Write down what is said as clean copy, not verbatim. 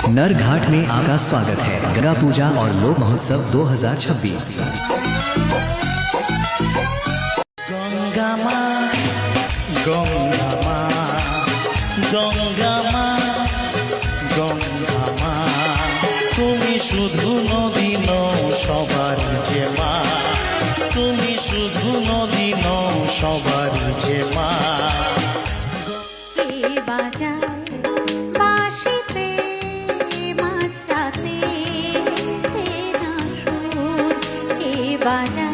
नरघाट में आपका स्वागत है। गंगा पूजा और लोक महोत्सव 2026। गंगा माँ, गंगा माँ, गंगा माँ, गंगा माँ, তুমি শুধু নদী নও সবার যে মা, তুমি শুধু নদী নও সবার যে মা। বাজা